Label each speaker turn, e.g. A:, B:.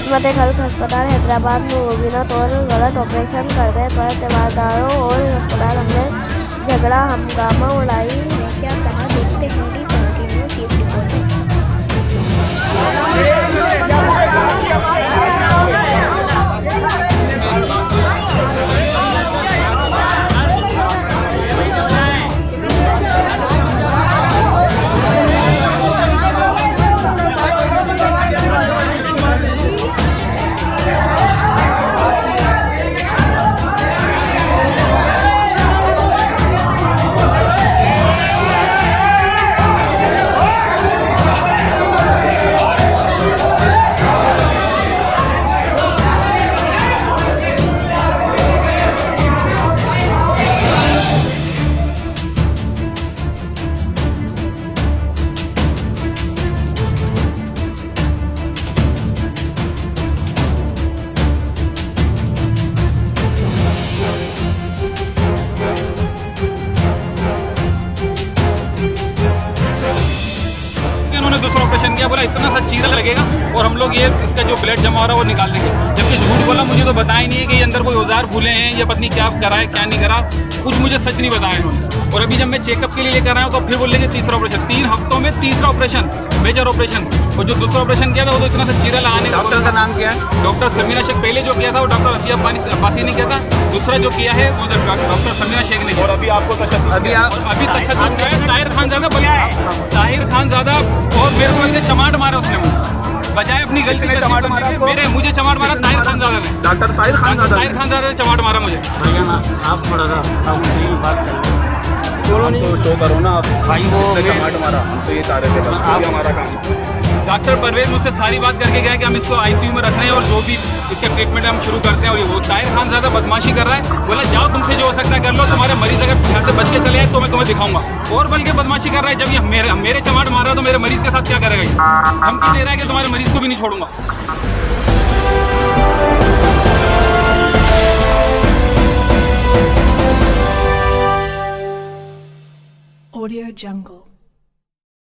A: किस्मत खल्क अस्पताल हैदराबाद में मुबीना तौर गलत ऑपरेशन कर देने पर तीमारदारों और अस्पताल में झगड़ा हंगामा उड़ाई है। क्या कहा, देखते हैं डी17 न्यूज़ की इस रिपोर्ट में।
B: दूसरा ऑपरेशन किया, बोला इतना सा चीरा लगेगा और हम लोग ये इसका जो ब्लड जमा हो रहा है वो निकाल देंगे। जबकि झूठ बोला, मुझे तो बताया ही नहीं है कि ये अंदर कोई औजार भूले हैं या पत्नी क्या करा है क्या नहीं करा, कुछ मुझे सच नहीं बताया इन्होंने। और अभी जब मैं चेकअप के लिए लेकर आया हूँ तो फिर बोलेंगे तीसरा ऑपरेशन, 3 हफ्तों में तीसरा ऑपरेशन, मेजर ऑपरेशन। और जो दूसरा ऑपरेशन किया था वो तो इतना सा चीरा लगाने का।
C: डॉक्टर का नाम क्या है?
B: डॉक्टर समीना शेख। पहले जो किया था वो डॉक्टर अतिया अब्बासी ने किया था, दूसरा जो किया है वो डॉक्टर समीना शेख ने किया।
D: और अभी आपको तशद्दुद
B: अभी तशद्दुद क्या है, ताहिर खानजादा बोला, ताहिर खानजादा और मेरे को इतने चमाट मारा उसने, बजाय अपनी गलती से
D: चमाट मारा आपको?
B: मेरे मुझे चमाट मारा ताहिर खानजादा ने।
D: डॉक्टर ताहिर
B: खानजादा ने चमाट मारा मुझे।
C: भैया ना आप थोड़ा सा बात करें
D: तो शो करो ना आप
C: भाई, वो
D: चमाट मारा, हम तो ये चाह रहे थे बस, ये हमारा काम।
B: डॉक्टर परवेज मुझसे सारी बात करके गया कि हम इसको आईसीयू में रख रहे हैं और जो भी इसका ट्रीटमेंट हम शुरू करते हैं। और ये वो ताहिर खानजादा बदमाशी कर रहा है, बोला जाओ तुमसे जो हो सकता है कर लो, तुम्हारे मरीज अगर यहाँ से बच के चले आए तो मैं तुम्हें दिखाऊंगा। और बल्कि बदमाशी कर रहा है, जब ये मेरे चमाट मार रहा है तो मेरे मरीज के साथ क्या करेगा ये? धमकी दे रहा है कि तुम्हारे मरीज को भी नहीं छोड़ूंगा।
E: Audio Jungle.